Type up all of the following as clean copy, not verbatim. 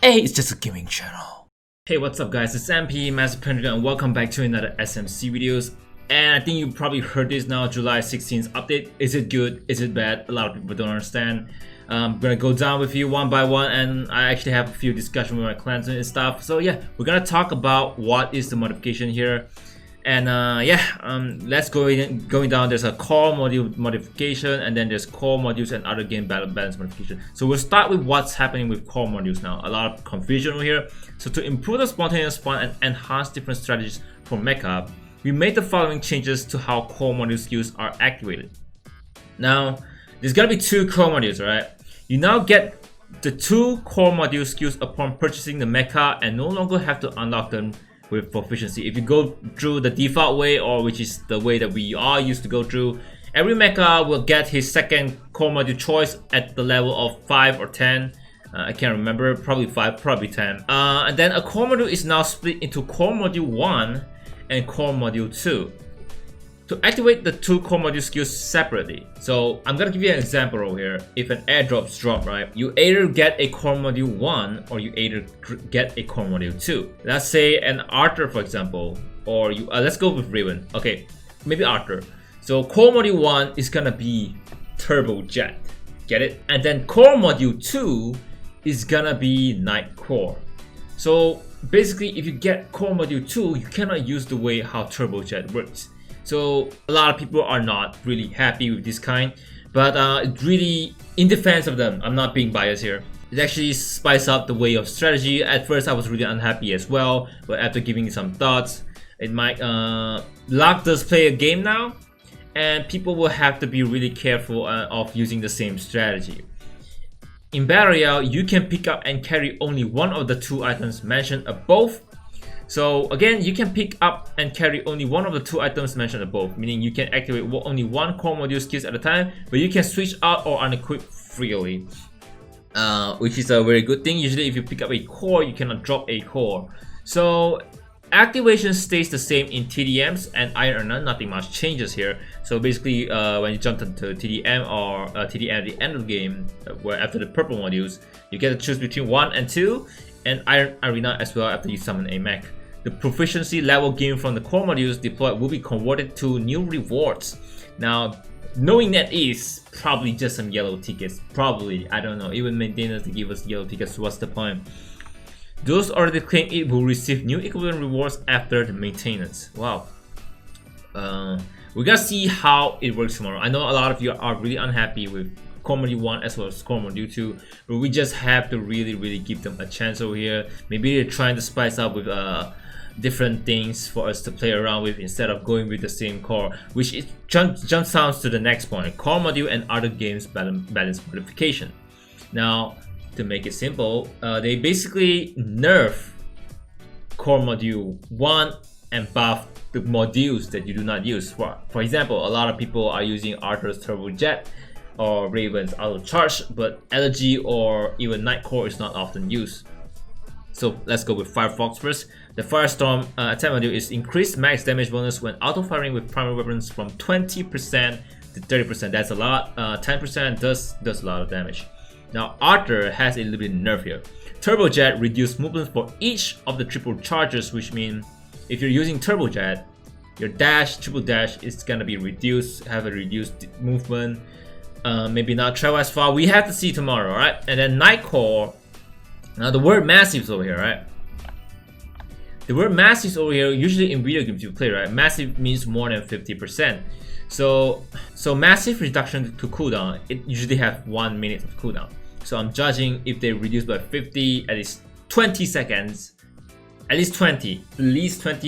Hey, it's just a gaming channel. Hey, what's up guys, it's MP, Master Pentagon, and welcome back to another SMC videos. And I think you probably heard this now, July 16th update. Is it good? Is it bad? A lot of people don't understand. I'm gonna go down with you one by one, and I actually have a few discussions with my clansmen and stuff. So yeah, we're gonna talk about what is the modification here. And let's going down. There's a core module modification, and then there's core modules and other game balance modification. So we'll start with what's happening with core modules now. A lot of confusion over here. So to improve the spontaneous fun and enhance different strategies for Mecha, we made the following changes to how core module skills are activated. Now, there's gonna be two core modules, right? You now get the two core module skills upon purchasing the Mecha and no longer have to unlock them with proficiency. If you go through the default way, or which is the way that we are used to go through, every Mecha will get his second core module choice at the level of 5 or 10. I can't remember, probably 5, probably 10. And then a core module is now split into core module 1 and core module 2. To activate the two core module skills separately. So I'm gonna give you an example over here. If an airdrop's drop, right, you either get a core module 1 or you either get a core module 2. Let's say an Arthur, for example, or you let's go with Raven. Okay, maybe Arthur. So core module 1 is gonna be Turbo Jet. Get it? And then core module 2 is gonna be Night Core. So basically, if you get core module 2, you cannot use the way how Turbo Jet works. So a lot of people are not really happy with this kind, but it's really in defense of them. I'm not being biased here. It actually spices up the way of strategy. At first I was really unhappy as well, but after giving it some thoughts, it might Lock does play a game now, and people will have to be really careful of using the same strategy. In Battle Royale, you can pick up and carry only one of the two items mentioned above. So again, you can pick up and carry only one of the two items mentioned above, meaning you can activate only one core module skills at a time, but you can switch out or unequip freely, which is a very good thing. Usually if you pick up a core, you cannot drop a core. So activation stays the same in TDMs and Iron or None, nothing much changes here. So basically when you jump into TDM or TDM at the end of the game, where after the purple modules, you get to choose between 1 and 2, and Iron Arena as well after you summon a mech. The proficiency level gained from the core modules deployed will be converted to new rewards. Now, knowing that is probably just some yellow tickets. Probably, I don't know. Even maintainers to give us yellow tickets, what's the point? Those already claim it will receive new equivalent rewards after the maintenance. Wow. We're gonna see how it works tomorrow. I know a lot of you are really unhappy with core module 1 as well as core module 2, but we just have to really give them a chance over here. Maybe they're trying to spice up with different things for us to play around with instead of going with the same core, which it jumps down to the next point: core module and other games balance modification. Now, to make it simple, they basically nerf core module 1 and buff the modules that you do not use. For example, a lot of people are using Arthur's Turbo Jet or Raven's Auto Charge, but Elegy or even Night Core is not often used. So let's go with Firefox first. The Firestorm attack module is increased max damage bonus when auto firing with primary weapons from 20% to 30%. That's a lot. 10% does a lot of damage. Now Arthur has a little bit nerf here. Turbo Jet reduced movement for each of the triple charges, which means if you're using Turbo Jet, your triple dash is gonna be reduced, have a reduced movement. Maybe not travel as far. We have to see tomorrow, right? And then Night Core. Now the word massive is over here, right? The word massive is over here. Usually in video games you play, right? Massive means more than 50%. So massive reduction to cooldown, it usually have 1 minute of cooldown. So I'm judging if they reduce by 50, at least 20 seconds. At least 20,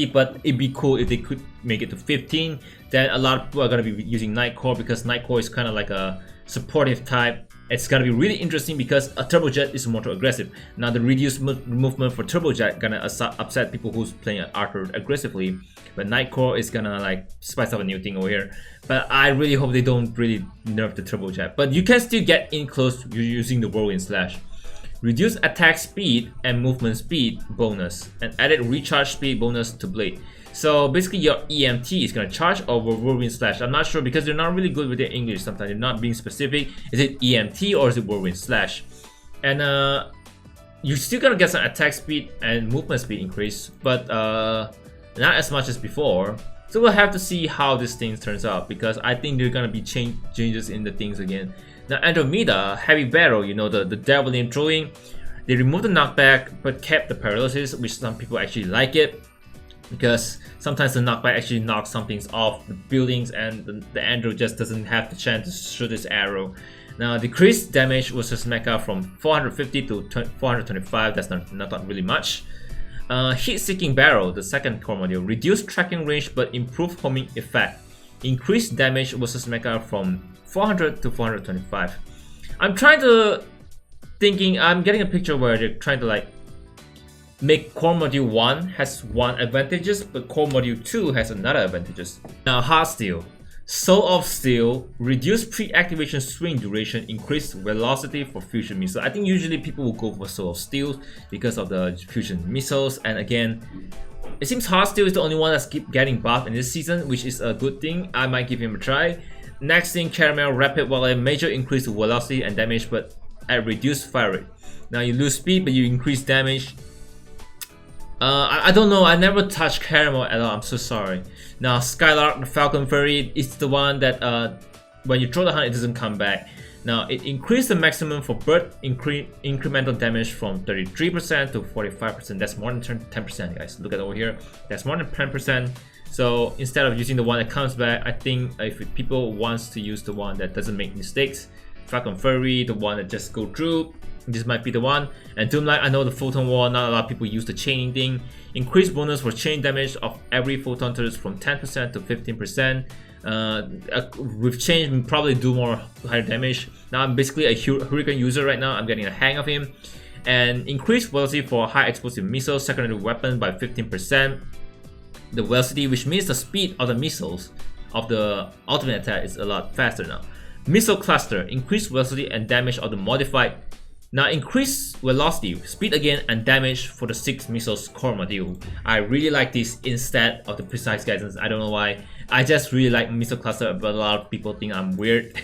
but it'd be cool if they could make it to 15. Then a lot of people are gonna be using Night Core because Night Core is kind of like a supportive type. It's gonna be really interesting because a Turbo Jet is more too aggressive. Now the reduced movement for Turbo Jet gonna upset people who's playing Arthur aggressively, but Night Core is gonna like spice up a new thing over here. But I really hope they don't really nerf the Turbo Jet. But you can still get in close using the Whirlwind Slash. Reduce attack speed and movement speed bonus, and added recharge speed bonus to blade. So basically your EMT is gonna charge over Whirlwind Slash. I'm not sure because they're not really good with their English sometimes. They're not being specific. Is it EMT or is it Whirlwind Slash? And you're still gonna get some attack speed and movement speed increase, but not as much as before. So we'll have to see how this thing turns out, because I think there are gonna be changes in the things again. Now Andromeda, Heavy Barrel, you know, the Javelin throwing, they removed the knockback but kept the paralysis, which some people actually like it, because sometimes the knockback actually knocks some things off the buildings and the Andro just doesn't have the chance to shoot this arrow. Now decreased damage versus Mecha from 450 to 425, that's not really much. Heat-seeking barrel, the second core module, reduced tracking range but improved homing effect. Increased damage versus Mecha from 400 to 425. I'm getting a picture where they're trying to like make core module 1 has one advantages, but core module 2 has another advantages. Now Hard Steel. Soul of Steel, reduced pre-activation swing duration, increased velocity for fusion missiles. I think usually people will go for Soul of Steel because of the fusion missiles, and again, it seems Hard Steel is the only one that's keep getting buffed in this season, which is a good thing. I might give him a try. Next thing, Caramel Rapid, while a major increase in velocity and damage, but at reduced fire rate. Now you lose speed, but you increase damage. I don't know, I never touched Caramel at all, I'm so sorry. Now Skylark, the Falcon Fairy, is the one that when you throw the hunt, it doesn't come back. Now it increased the maximum for bird incremental damage from 33% to 45%. That's more than 10%, guys. Look at over here, that's more than 10%. So instead of using the one that comes back, I think if people wants to use the one that doesn't make mistakes, Falcon Fairy, the one that just go through, this might be the one. And Doomlight, I know the photon wall, not a lot of people use the chaining thing. Increased bonus for chain damage of every photon turret from 10% to 15%. With chain, we probably do more higher damage. Now I'm basically a Hurricane user right now, I'm getting a hang of him. And increased velocity for high explosive missiles, secondary weapon by 15%. The velocity, which means the speed of the missiles of the ultimate attack, is a lot faster now. Missile Cluster, increased velocity and damage of the modified. Now increase velocity, speed again, and damage for the 6 missiles core module. I really like this instead of the precise guidance. I don't know why. I just really like missile cluster, but a lot of people think I'm weird.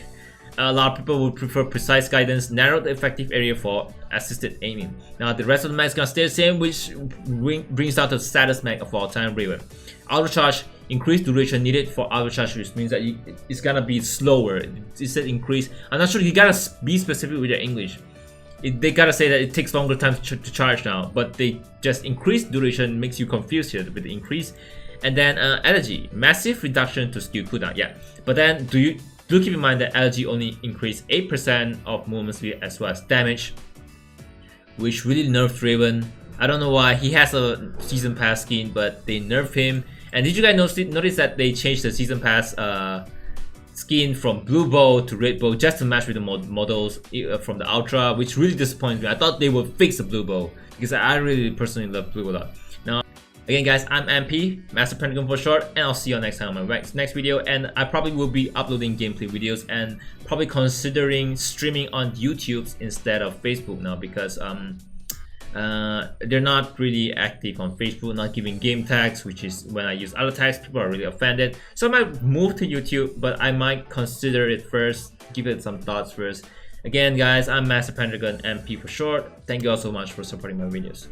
A lot of people would prefer precise guidance, narrow the effective area for assisted aiming. Now the rest of the mech is gonna stay the same, which brings out the saddest mech of all time, Raven. Auto charge, increased duration needed for auto charge, which means that it's gonna be slower. It said increase. I'm not sure, you gotta be specific with your English. They gotta say that it takes longer time to charge now, but they just increase duration, makes you confused here with the increase. And then energy, massive reduction to skill cooldown, yeah. But then do keep in mind that energy only increase 8% of movement speed as well as damage, which really nerfed Raven. I don't know why. He has a season pass skin, but they nerfed him. And did you guys notice that they changed the season pass skin from blue bow to red bow just to match with the models from the Ultra, which really disappointed me. I thought they would fix the blue bow because I really personally love blue a lot. Now, again guys, I'm MP, Master Pentagon for short, and I'll see you next time on my next video. And I probably will be uploading gameplay videos and probably considering streaming on YouTube instead of Facebook now, because they're not really active on Facebook, not giving game tags, which is when I use other tags, people are really offended. So I might move to YouTube, but I might consider it first, give it some thoughts first. Again guys, I'm Master Pentagon, MP for short. Thank you all so much for supporting my videos.